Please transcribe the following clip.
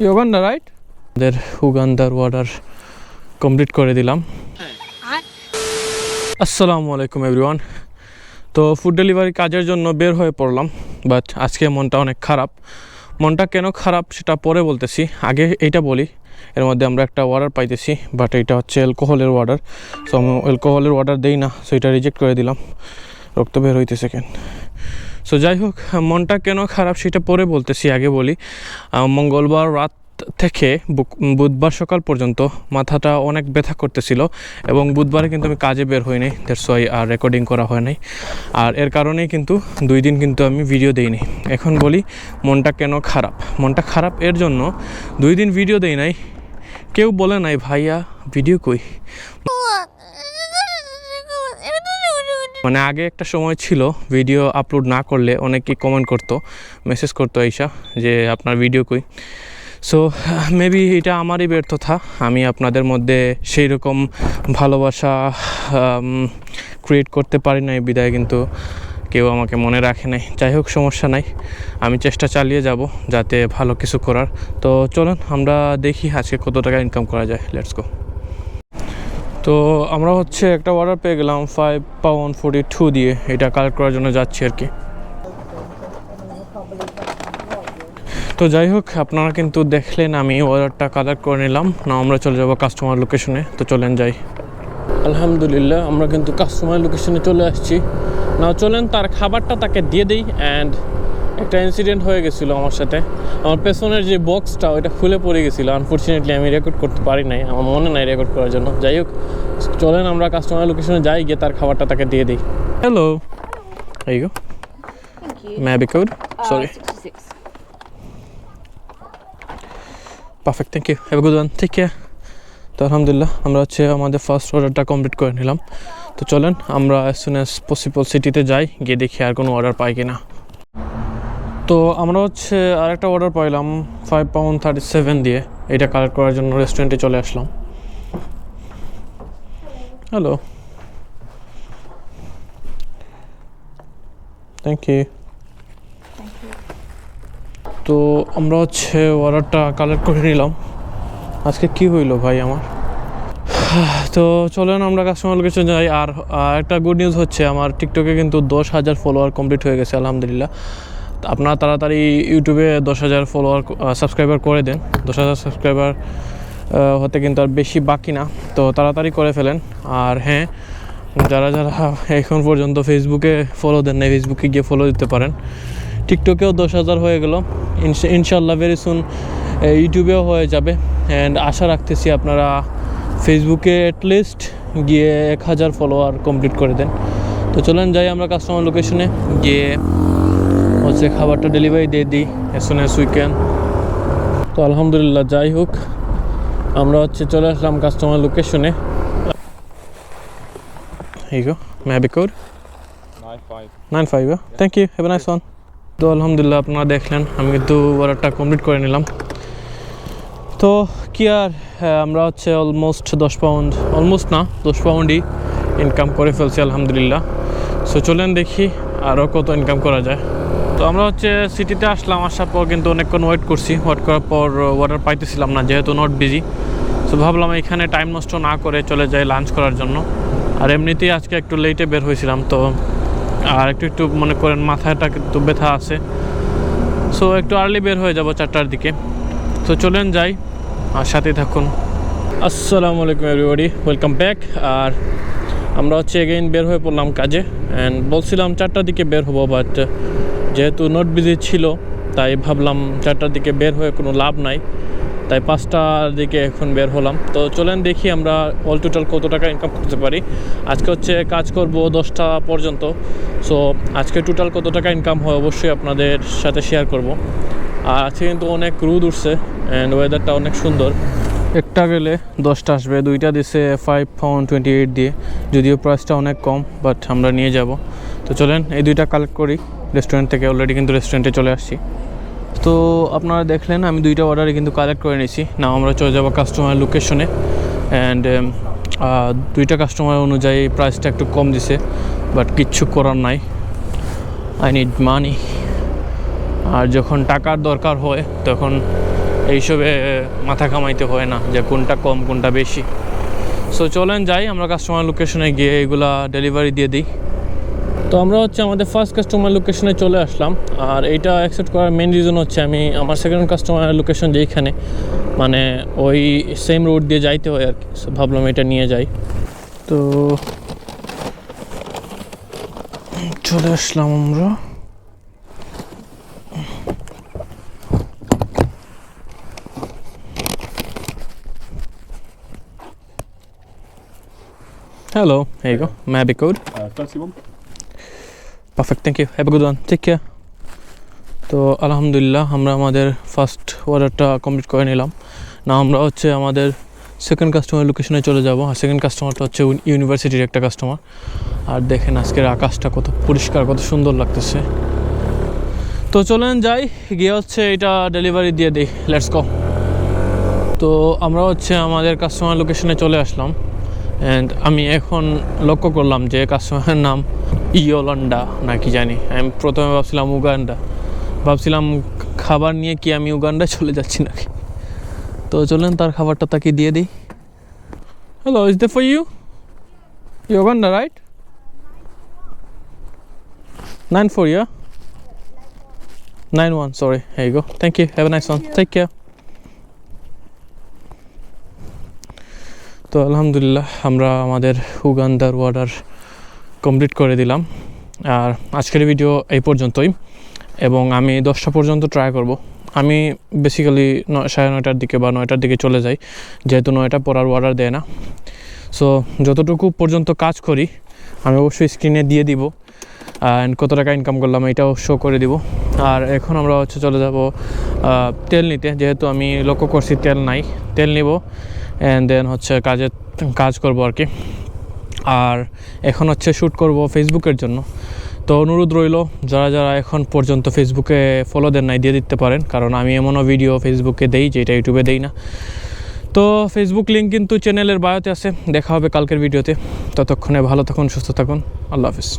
Uganda right আমাদের উগান্ডার order complete করে দিলাম। আসসালামু আলাইকুম এভরিওয়ান। তো ফুড ডেলিভারি কাজের জন্য বের হয়ে পড়লাম, বাট আজকে মনটা অনেক খারাপ। মনটা কেন খারাপ সেটা পরে বলতেছি, আগে এইটা বলি। এর মধ্যে আমরা একটা অর্ডার পাইতেছি, বাট এটা হচ্ছে অ্যালকোহলের অর্ডার। সো আমি অ্যালকোহলের অর্ডার দেই না, সো এটা রিজেক্ট করে দিলাম। রক্ত বের হইতেছে কেন। সো যাই হোক, মনটা কেন খারাপ সেটা পরে বলতেছি, আগে বলি। মঙ্গলবার রাত থেকে বুধবার সকাল পর্যন্ত মাথাটা অনেক ব্যথা করতেছিল, এবং বুধবারে কিন্তু আমি কাজে বের হই নাই, দ্যাটস ওয়াই আর রেকর্ডিং করা হয় নাই। আর এর কারণেই কিন্তু 2 দিন কিন্তু আমি ভিডিও দেইনি। এখন বলি মনটা কেন খারাপ। মনটা খারাপ এর জন্য 2 দিন ভিডিও দেই নাই। কেউ বলে নাই ভাইয়া ভিডিও কই। মানে আগে একটা সময় ছিল ভিডিও আপলোড না করলে অনেকেই কমেন্ট করতো, মেসেজ করতো আইসা যে আপনার ভিডিও কই। সো মেবি এটা আমারই ব্যর্থতা, আমি আপনাদের মধ্যে সেই রকম ভালোবাসা ক্রিয়েট করতে পারি নাই, বিদায় কিন্তু কেউ আমাকে মনে রাখে নাই। যাই হোক, সমস্যা নাই, আমি চেষ্টা চালিয়ে যাব যাতে ভালো কিছু করার। তো চলুন আমরা দেখি আজকে কত টাকা ইনকাম করা যায়। Let's go. তো আমরা হচ্ছে একটা অর্ডার পেয়ে গেলাম £5.42 দিয়ে, এটা কালেক্ট করার জন্য যাচ্ছি আর কি। তো যাই হোক, আপনারা কিন্তু দেখলেন আমি অর্ডারটা কালেক্ট করে নিলাম। না আমরা চলে যাব কাস্টমার লোকেশনে। তো চলেন যাই। আলহামদুলিল্লাহ আমরা কিন্তু কাস্টমার লোকেশনে চলে আসছি। না চলেন তার খাবারটা তাকে দিয়ে দিই। অ্যান্ড একটা ইনসিডেন্ট হয়ে গেছিলো আমার সাথে। আমার পেছনের যে বক্সটা ওইটা খুলে পড়ে গেছিলো, আনফর্চুনেটলি আমি রেকর্ড করতে পারি নাই, আমার মনে নাই রেকর্ড করার জন্য। যাই হোক, চলেন আমরা কাস্টমার লোকেশনে যাই, গিয়ে তার খাবারটা তাকে দিয়ে দিই। হ্যালো, এই গো, maybe code, sorry, 66. Perfect, thank you, have a good one, take care. তো আলহামদুলিল্লাহ আমরা হচ্ছে আমাদের ফার্স্ট অর্ডারটা কমপ্লিট করে নিলাম। তো চলেন আমরা অ্যাজ সুন অ্যাজ পসিবল সিটিতে যাই, গিয়ে দেখি আর কোনো অর্ডার পাই কিনা। তো আমরা হচ্ছে আরেকটা অর্ডার পাইলাম £5.37 দিয়ে, এটা কালেক্ট করার জন্য রেস্টুরেন্টে চলে আসলাম। Hello, thank you. তো আমরা হচ্ছে অর্ডারটা কালেক্ট করে নিলাম। আজকে কি হইলো ভাই আমার। তো চলেন আমরা কাস্টমার লোকেশন যাই। আর একটা গুড নিউজ হচ্ছে, আমার টিকটকে কিন্তু 10,000 ফলোয়ার কমপ্লিট হয়ে গেছে আলহামদুলিল্লাহ। আপনারা তাড়াতাড়ি ইউটিউবে 10,000 ফলোয়ার সাবস্ক্রাইবার করে দেন। 10,000 সাবস্ক্রাইবার হতে কিন্তু আর বেশি বাকি না, তো তাড়াতাড়ি করে ফেলেন। আর হ্যাঁ, যারা যারা এখন পর্যন্ত ফেসবুকে ফলো দেন না, ফেসবুকে গিয়ে ফলো দিতে পারেন। টিকটকেও 10,000 হয়ে গেল, ইনশাল্লাহ ভেরি সুন ইউটিউবেও হয়ে যাবে। অ্যান্ড আশা রাখতেছি আপনারা ফেসবুকে অ্যাটলিস্ট গিয়ে 1,000 ফলোয়ার কমপ্লিট করে দেন। তো চলেন যাই আমরা কাস্টমার লোকেশনে, গিয়ে হচ্ছে খাবারটা ডেলিভারি দিয়ে দিই as soon as we can. তো আলহামদুলিল্লাহ, যাই হোক আমরা হচ্ছে চলে আসলাম কাস্টমার লোকেশনে। এই গো, maybe code 95, thank you, have a nice one. তো আলহামদুলিল্লাহ আপনারা দেখলেন আমি কিন্তু অর্ডারটা কমপ্লিট করে নিলাম। তো কি আর, আমরা হচ্ছে অলমোস্ট 10 পাউন্ড, অলমোস্ট না 10 পাউন্ডই ইনকাম করে ফেলছি আলহামদুলিল্লাহ। সো চলেন দেখি আরও কত ইনকাম করা যায়। তো আমরা হচ্ছে সিটিতে আসলাম, আসার পর কিন্তু অনেকক্ষণ ওয়েট করছি। ওয়েট করার পর অর্ডার পাইতেছিলাম না, যেহেতু নট বিজি। সো ভাবলাম এখানে টাইম নষ্ট না করে চলে যাই লাঞ্চ করার জন্য। আর এমনিতেই আজকে একটু লেটে বের হয়েছিলাম, তো আর একটু মনে করেন মাথাটা কিন্তু ব্যথা আছে। সো একটু আর্লি বের হয়ে যাব 4টার দিকে। তো চলেন যাই, আর সাথে থাকুন। আসসালামু আলাইকুম এভরিবডি, ওয়েলকাম ব্যাক। আর আমরা হচ্ছে এগেইন বের হয়ে পড়লাম কাজে। অ্যান্ড বলছিলাম 4টার দিকে বের হবো, বাট যেহেতু নট বিজি ছিল তাই ভাবলাম 4টার দিকে বের হয়ে কোনো লাভ নাই, তাই 5টার দিকে এখন বের হলাম। তো চলেন দেখি আমরা অল টোটাল কত টাকা ইনকাম করতে পারি। আজকে হচ্ছে কাজ করব 10টা পর্যন্ত। সো আজকে টোটাল কত টাকা ইনকাম হয় অবশ্যই আপনাদের সাথে শেয়ার করব। আর আজকে কিন্তু অনেক রোদ উঠছে অ্যান্ড ওয়েদারটা অনেক সুন্দর। একটা গেলে 10টা আসবে, 2টা দিছে £5.28 দিয়ে, যদিও প্রাইসটা অনেক কম, বাট আমরা নিয়ে যাব। তো চলেন এই 2টা কালেক্ট করি রেস্টুরেন্ট থেকে। অলরেডি কিন্তু রেস্টুরেন্টে চলে আসছি। তো আপনারা দেখলেন আমি 2টা অর্ডারই কিন্তু কালেক্ট করে নিয়েছি। না আমরা চলে যাব কাস্টমার লোকেশনে। অ্যান্ড 2টা কাস্টমার অনুযায়ী প্রাইসটা একটু কম দিছে, বাট কিচ্ছু করার নাই, আই নিড মানি। আর যখন টাকার দরকার হয় তখন এইসবে মাথা কামাইতে হয় না যে কোনটা কম কোনটা বেশি। সো চলেন যাই আমরা কাস্টমার লোকেশনে গিয়ে এগুলা ডেলিভারি দিয়ে দিই। তো আমরা হচ্ছে আমাদের ফার্স্ট কাস্টমার লোকেশনে চলে আসলাম। আর এইটা অ্যাকসেপ্ট করার মেন রিজন হচ্ছে আমি আমার সেকেন্ড কাস্টমার লোকেশন যেইখানে মানে ওই সেম রোড দিয়ে যাইতে হয় আর কি। সো ভাবলাম এটা নিয়ে যাই। তো চলে আসলাম আমরা। Hello, here you go. May I have a code? 31. Perfect, thank you. Have a good one. Take care. তো আলহামদুলিল্লাহ আমরা আমাদের ফার্স্ট অর্ডারটা কমপ্লিট করে নিলাম। না আমরা হচ্ছে আমাদের সেকেন্ড কাস্টমার লোকেশনে চলে যাব। আর সেকেন্ড কাস্টমারটা হচ্ছে ইউনিভার্সিটির একটা কাস্টমার। আর দেখেন আজকের আকাশটা কত পরিষ্কার, কত সুন্দর লাগতেছে। তো চলেন যাই, গিয়ে হচ্ছে এটা ডেলিভারি দিয়ে দিই। Let's go. তো আমরা হচ্ছে আমাদের কাস্টমার লোকেশনে চলে আসলাম। অ্যান্ড আমি এখন লক্ষ্য করলাম যে কাস্টমারের নাম ইয়োলান্ডা না কি জানি। আমি প্রথমে ভাবছিলাম উগান্ডা, ভাবছিলাম খাবার নিয়ে কি আমি উগান্ডায় চলে যাচ্ছি নাকি। তো চলেন তার খাবারটা তাকে দিয়ে দিই। Hello, is that for you? Uganda, right? 94, yeah? 91, sorry. Here you go. Thank you. Have a nice one. Take care. তো আলহামদুলিল্লাহ আমরা আমাদের উগান্ডার অর্ডার কমপ্লিট করে দিলাম। আর আজকের ভিডিও এই পর্যন্তই, এবং আমি 10টা পর্যন্ত ট্রাই করব। আমি বেসিক্যালি 9:30টার দিকে বা 9টার দিকে চলে যাই, যেহেতু 9টা পর আর অর্ডার দেয় না। সো যতটুকু পর্যন্ত কাজ করি আমি অবশ্যই স্ক্রিনে দিয়ে দিব, অ্যান্ড কত টাকা ইনকাম করলাম এটাও শো করে দিব। আর এখন আমরা হচ্ছে চলে যাব তেল নিতে, যেহেতু আমি লক্ষ্য করছি তেল নাই। তেল নিব অ্যান্ড দেন হচ্ছে কাজ করব আর কি। আর এখন হচ্ছে শ্যুট করব ফেসবুকের জন্য। তো অনুরোধ রইল, যারা যারা এখন পর্যন্ত ফেসবুকে ফলো দেন নাই দিয়ে দিতে পারেন, কারণ আমি এমনও ভিডিও ফেসবুকে দেই যেটা ইউটিউবে দেই না। তো ফেসবুক লিঙ্ক কিন্তু চ্যানেলের বায়োতে আছে। দেখা হবে কালকের ভিডিওতে। ততক্ষণে ভালো থাকুন, সুস্থ থাকুন। আল্লাহ হাফিজ।